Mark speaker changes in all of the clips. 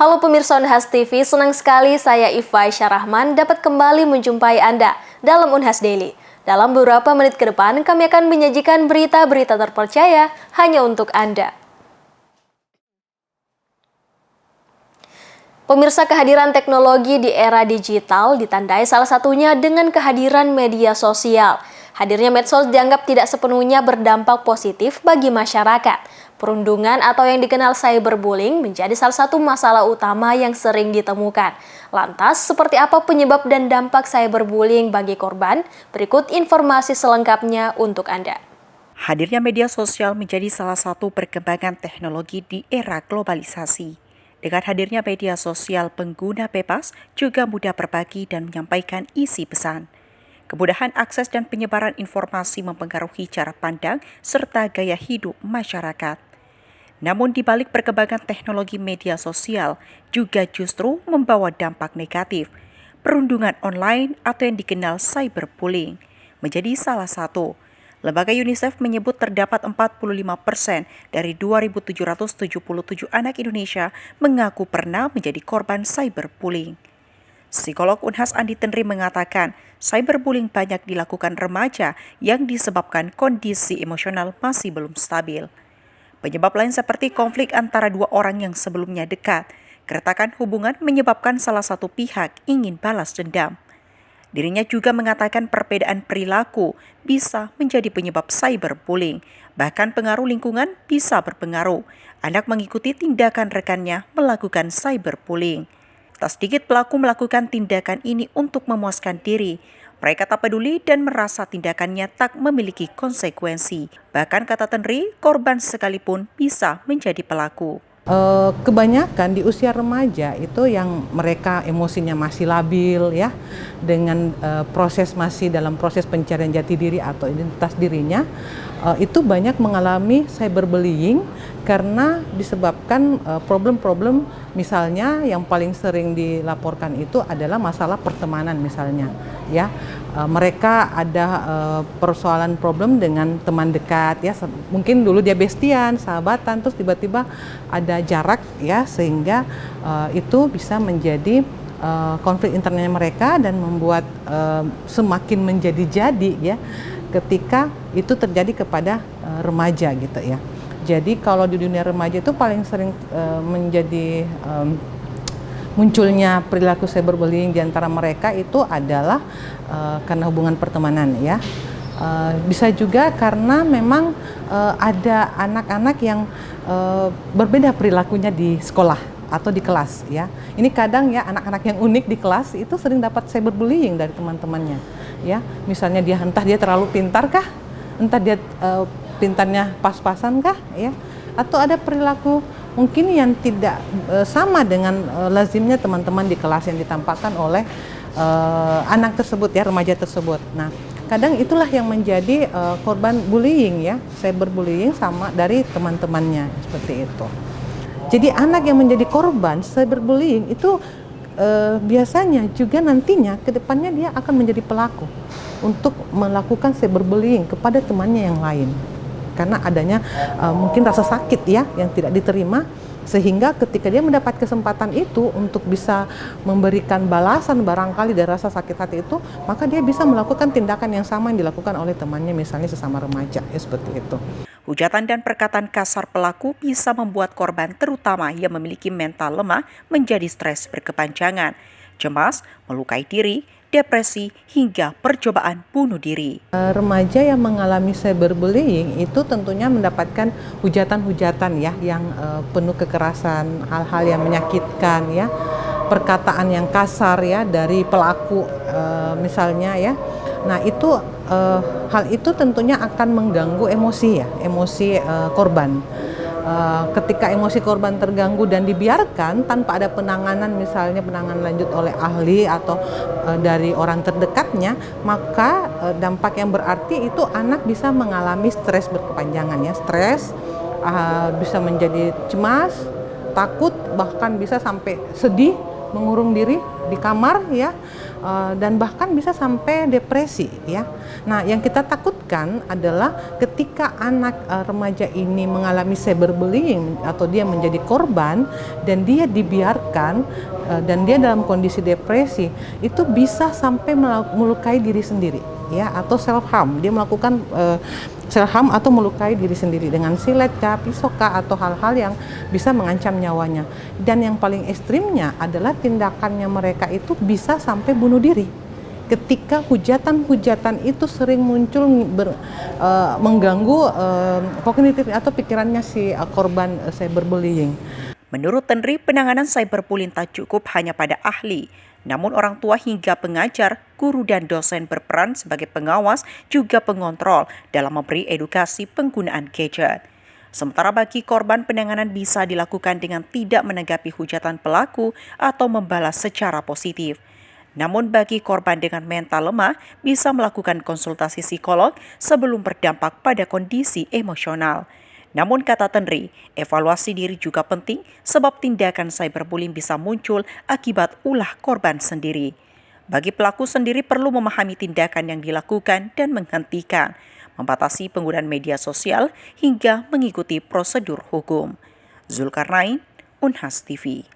Speaker 1: Halo pemirsa Unhas TV, senang sekali saya Iva Syarahman dapat kembali menjumpai Anda dalam Unhas Daily. Dalam beberapa menit ke depan, kami akan menyajikan berita-berita terpercaya hanya untuk Anda. Pemirsa, kehadiran teknologi di era digital ditandai salah satunya dengan kehadiran media sosial. Hadirnya medsos dianggap tidak sepenuhnya berdampak positif bagi masyarakat. Perundungan atau yang dikenal cyberbullying menjadi salah satu masalah utama yang sering ditemukan. Lantas, seperti apa penyebab dan dampak cyberbullying bagi korban? Berikut informasi selengkapnya untuk Anda.
Speaker 2: Hadirnya media sosial menjadi salah satu perkembangan teknologi di era globalisasi. Dengan hadirnya media sosial, pengguna bebas juga mudah berbagi dan menyampaikan isi pesan. Kemudahan akses dan penyebaran informasi mempengaruhi cara pandang serta gaya hidup masyarakat. Namun di balik perkembangan teknologi media sosial juga justru membawa dampak negatif. Perundungan online atau yang dikenal cyberbullying menjadi salah satu. Lembaga UNICEF menyebut terdapat 45% dari 2.777 anak Indonesia mengaku pernah menjadi korban cyberbullying. Psikolog Unhas Andi Tenri mengatakan, cyberbullying banyak dilakukan remaja yang disebabkan kondisi emosional masih belum stabil. Penyebab lain seperti konflik antara dua orang yang sebelumnya dekat. Keretakan hubungan menyebabkan salah satu pihak ingin balas dendam. Dirinya juga mengatakan perbedaan perilaku bisa menjadi penyebab cyberbullying. Bahkan pengaruh lingkungan bisa berpengaruh. Anak mengikuti tindakan rekannya melakukan cyberbullying. Tak sedikit pelaku melakukan tindakan ini untuk memuaskan diri. Mereka tak peduli dan merasa tindakannya tak memiliki konsekuensi. Bahkan kata Tenri, korban sekalipun bisa menjadi pelaku.
Speaker 3: Kebanyakan di usia remaja itu yang mereka emosinya masih labil ya, dengan masih dalam proses pencarian jati diri atau identitas dirinya, itu banyak mengalami cyberbullying karena disebabkan problem-problem, misalnya yang paling sering dilaporkan itu adalah masalah pertemanan misalnya ya. Mereka ada persoalan problem dengan teman dekat ya, mungkin dulu dia bestian, sahabatan, terus tiba-tiba ada jarak ya, sehingga itu bisa menjadi konflik internalnya mereka dan membuat semakin menjadi-jadi ya ketika itu terjadi kepada remaja gitu ya. Jadi kalau di dunia remaja itu paling sering menjadi munculnya perilaku cyberbullying di antara mereka itu adalah karena hubungan pertemanan ya. Bisa juga karena memang ada anak-anak yang berbeda perilakunya di sekolah atau di kelas ya. Ini kadang ya anak-anak yang unik di kelas itu sering dapat cyberbullying dari teman-temannya ya. Misalnya entah dia terlalu pintar kah, entah dia pintarnya pas-pasan kah ya, atau ada perilaku mungkin yang tidak sama dengan lazimnya teman-teman di kelas yang ditampakkan oleh anak tersebut ya, remaja tersebut. Nah, kadang itulah yang menjadi korban bullying ya, cyberbullying sama dari teman-temannya seperti itu. Jadi anak yang menjadi korban cyberbullying itu biasanya juga nantinya ke depannya dia akan menjadi pelaku untuk melakukan cyberbullying kepada temannya yang lain. Karena adanya mungkin rasa sakit ya yang tidak diterima, sehingga ketika dia mendapat kesempatan itu untuk bisa memberikan balasan barangkali dari rasa sakit hati itu, maka dia bisa melakukan tindakan yang sama yang dilakukan oleh temannya, misalnya sesama remaja ya, seperti itu.
Speaker 2: Hujatan dan perkataan kasar pelaku bisa membuat korban, terutama yang memiliki mental lemah, menjadi stres berkepanjangan, cemas, melukai diri, depresi, hingga percobaan bunuh diri.
Speaker 3: Remaja yang mengalami cyberbullying itu tentunya mendapatkan hujatan-hujatan ya yang penuh kekerasan, hal-hal yang menyakitkan ya, perkataan yang kasar ya dari pelaku misalnya ya. Nah itu hal itu tentunya akan mengganggu emosi ya, emosi korban. Ketika emosi korban terganggu dan dibiarkan tanpa ada penanganan, misalnya penanganan lanjut oleh ahli atau dari orang terdekatnya, maka dampak yang berarti itu anak bisa mengalami stres berkepanjangan ya, stres, bisa menjadi cemas, takut, bahkan bisa sampai sedih mengurung diri di kamar ya, dan bahkan bisa sampai depresi ya. Nah, yang kita takutkan adalah ketika anak remaja ini mengalami cyberbullying atau dia menjadi korban dan dia dibiarkan dan dia dalam kondisi depresi, itu bisa sampai melukai diri sendiri ya, atau self harm. Dia melakukan self harm atau melukai diri sendiri dengan silet kah, pisau kah, atau hal-hal yang bisa mengancam nyawanya. Dan yang paling ekstrimnya adalah tindakannya mereka itu bisa sampai bunuh diri. Ketika hujatan-hujatan itu sering muncul mengganggu kognitif atau pikirannya si korban cyberbullying.
Speaker 2: Menurut Tenri, penanganan cyberbullying tak cukup hanya pada ahli, namun orang tua hingga pengajar, guru dan dosen berperan sebagai pengawas juga pengontrol dalam memberi edukasi penggunaan gadget. Sementara bagi korban, penanganan bisa dilakukan dengan tidak menanggapi hujatan pelaku atau membalas secara positif. Namun bagi korban dengan mental lemah, bisa melakukan konsultasi psikolog sebelum berdampak pada kondisi emosional. Namun kata Tenri, evaluasi diri juga penting sebab tindakan cyberbullying bisa muncul akibat ulah korban sendiri. Bagi pelaku sendiri perlu memahami tindakan yang dilakukan dan menghentikan, membatasi penggunaan media sosial hingga mengikuti prosedur hukum. Zulkarnain, Unhas TV.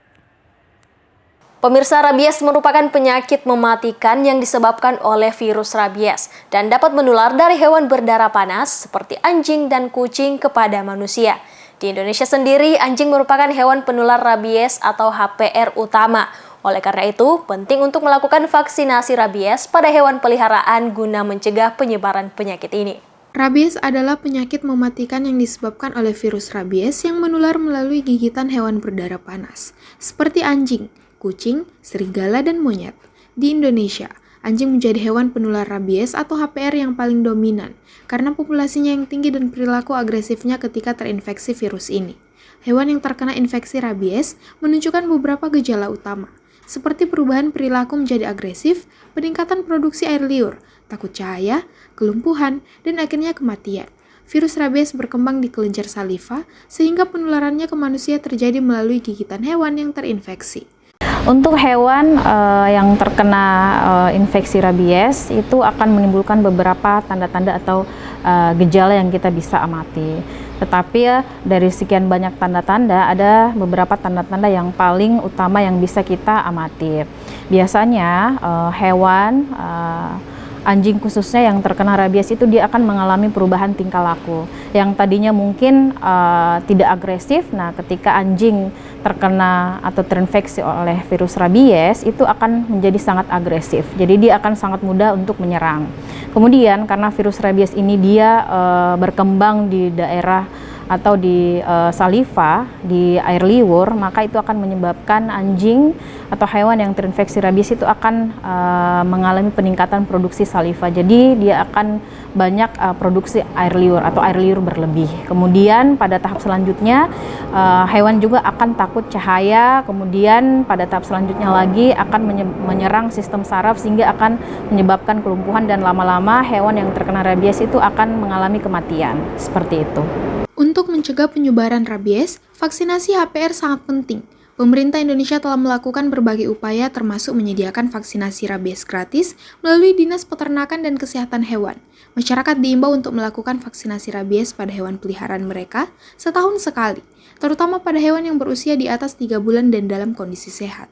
Speaker 1: Pemirsa, rabies merupakan penyakit mematikan yang disebabkan oleh virus rabies dan dapat menular dari hewan berdarah panas seperti anjing dan kucing kepada manusia. Di Indonesia sendiri, anjing merupakan hewan penular rabies atau HPR utama. Oleh karena itu, penting untuk melakukan vaksinasi rabies pada hewan peliharaan guna mencegah penyebaran penyakit ini.
Speaker 4: Rabies adalah penyakit mematikan yang disebabkan oleh virus rabies yang menular melalui gigitan hewan berdarah panas, seperti anjing, kucing, serigala, dan monyet. Di Indonesia, anjing menjadi hewan penular rabies atau HPR yang paling dominan karena populasinya yang tinggi dan perilaku agresifnya ketika terinfeksi virus ini. Hewan yang terkena infeksi rabies menunjukkan beberapa gejala utama, seperti perubahan perilaku menjadi agresif, peningkatan produksi air liur, takut cahaya, kelumpuhan, dan akhirnya kematian. Virus rabies berkembang di kelenjar saliva sehingga penularannya ke manusia terjadi melalui gigitan hewan yang terinfeksi.
Speaker 5: Untuk hewan yang terkena infeksi rabies itu akan menimbulkan beberapa tanda-tanda atau gejala yang kita bisa amati. Tetapi ya, dari sekian banyak tanda-tanda ada beberapa tanda-tanda yang paling utama yang bisa kita amati. Biasanya hewan anjing khususnya yang terkena rabies itu dia akan mengalami perubahan tingkah laku. Yang tadinya mungkin tidak agresif, nah ketika anjing terkena atau terinfeksi oleh virus rabies itu akan menjadi sangat agresif. Jadi dia akan sangat mudah untuk menyerang. Kemudian karena virus rabies ini dia berkembang di daerah atau di saliva, di air liur, maka itu akan menyebabkan anjing atau hewan yang terinfeksi rabies itu akan mengalami peningkatan produksi saliva. Jadi dia akan banyak produksi air liur atau air liur berlebih. Kemudian pada tahap selanjutnya hewan juga akan takut cahaya. Kemudian pada tahap selanjutnya lagi akan menyerang sistem saraf sehingga akan menyebabkan kelumpuhan dan lama-lama hewan yang terkena rabies itu akan mengalami kematian. Seperti itu.
Speaker 4: Untuk mencegah penyebaran rabies, vaksinasi HPR sangat penting. Pemerintah Indonesia telah melakukan berbagai upaya termasuk menyediakan vaksinasi rabies gratis melalui Dinas Peternakan dan Kesehatan Hewan. Masyarakat diimbau untuk melakukan vaksinasi rabies pada hewan peliharaan mereka setahun sekali, terutama pada hewan yang berusia di atas 3 bulan dan dalam kondisi sehat.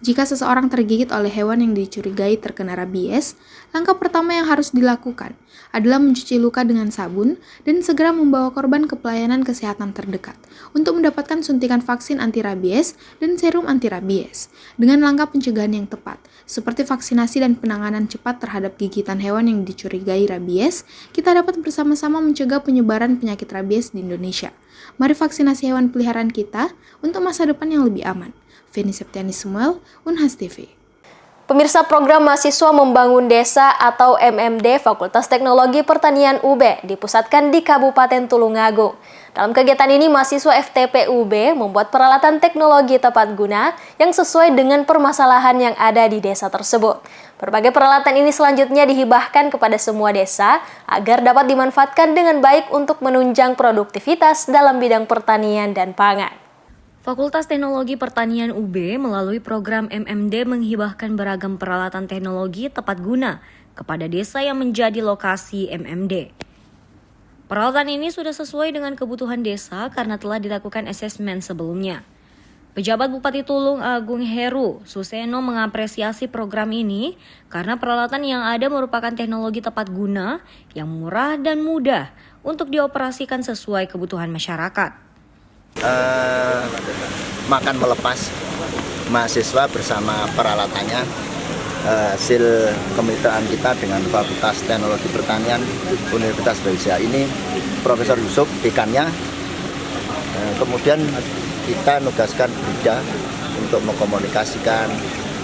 Speaker 4: Jika seseorang tergigit oleh hewan yang dicurigai terkena rabies, langkah pertama yang harus dilakukan adalah mencuci luka dengan sabun dan segera membawa korban ke pelayanan kesehatan terdekat untuk mendapatkan suntikan vaksin anti-rabies dan serum anti-rabies. Dengan langkah pencegahan yang tepat, seperti vaksinasi dan penanganan cepat terhadap gigitan hewan yang dicurigai rabies, kita dapat bersama-sama mencegah penyebaran penyakit rabies di Indonesia. Mari vaksinasi hewan peliharaan kita untuk masa depan yang lebih aman. Feni Septiani Samuel, Unhas TV.
Speaker 1: Pemirsa, program Mahasiswa Membangun Desa atau MMD Fakultas Teknologi Pertanian UB dipusatkan di Kabupaten Tulungagung. Dalam kegiatan ini, mahasiswa FTP UB membuat peralatan teknologi tepat guna yang sesuai dengan permasalahan yang ada di desa tersebut. Berbagai peralatan ini selanjutnya dihibahkan kepada semua desa agar dapat dimanfaatkan dengan baik untuk menunjang produktivitas dalam bidang pertanian dan pangan. Fakultas Teknologi Pertanian UB melalui program MMD menghibahkan beragam peralatan teknologi tepat guna kepada desa yang menjadi lokasi MMD. Peralatan ini sudah sesuai dengan kebutuhan desa karena telah dilakukan asesmen sebelumnya. Pejabat Bupati Tulung Agung Heru Suseno mengapresiasi program ini karena peralatan yang ada merupakan teknologi tepat guna yang murah dan mudah untuk dioperasikan sesuai kebutuhan masyarakat.
Speaker 6: Makan melepas mahasiswa bersama peralatannya, hasil kemitraan kita dengan Fakultas Teknologi Pertanian Universitas Brawijaya ini, Profesor Yusuf dekannya, kemudian kita nugaskan Brida untuk mengkomunikasikan,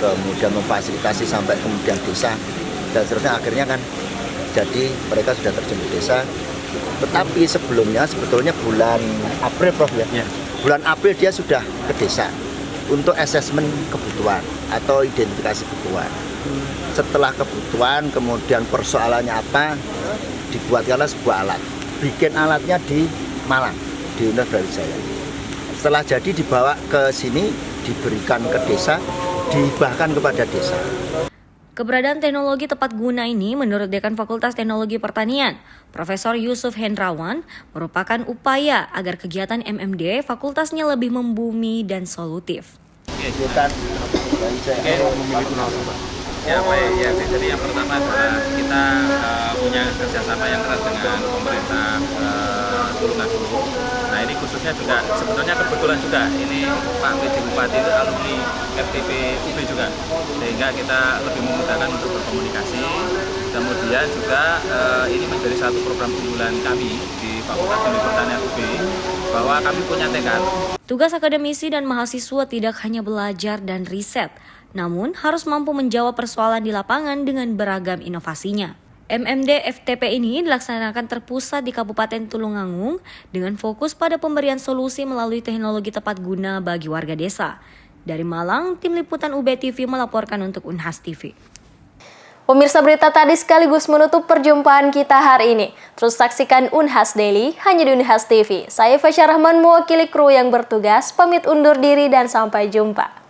Speaker 6: kemudian memfasilitasi sampai kemudian desa dan seterusnya, akhirnya kan jadi mereka sudah terjun di desa. Tetapi sebelumnya sebetulnya bulan April Prof ya. Bulan April dia sudah ke desa untuk asesmen kebutuhan atau identifikasi kebutuhan. Setelah kebutuhan kemudian persoalannya apa, dibuatkanlah sebuah alat. Bikin alatnya di Malang, di Universitas Brawijaya. Setelah jadi dibawa ke sini, diberikan ke desa, dihibahkan kepada desa.
Speaker 1: Keberadaan teknologi tepat guna ini menurut Dekan Fakultas Teknologi Pertanian, Profesor Yusuf Hendrawan, merupakan upaya agar kegiatan MMD fakultasnya lebih membumi dan solutif.
Speaker 7: Ya baik, ya jadi yang pertama adalah kita punya kerjasama yang erat dengan pemerintah Tulungagung. Nah ini khususnya juga sebetulnya kebetulan juga ini Pak PJ Bupati itu alumni FTP UB juga, sehingga kita lebih memudahkan untuk berkomunikasi. Kemudian juga ini menjadi satu program unggulan kami di Fakultas Teknologi Pertanian UB bahwa kami punya tekad.
Speaker 1: Tugas akademisi dan mahasiswa tidak hanya belajar dan riset, namun harus mampu menjawab persoalan di lapangan dengan beragam inovasinya. MMD FTP ini dilaksanakan terpusat di Kabupaten Tulungagung dengan fokus pada pemberian solusi melalui teknologi tepat guna bagi warga desa. Dari Malang, Tim Liputan UB TV melaporkan untuk Unhas TV. Pemirsa, berita tadi sekaligus menutup perjumpaan kita hari ini. Terus saksikan Unhas Daily hanya di Unhas TV. Saya Fasya Rahman mewakili kru yang bertugas, pamit undur diri dan sampai jumpa.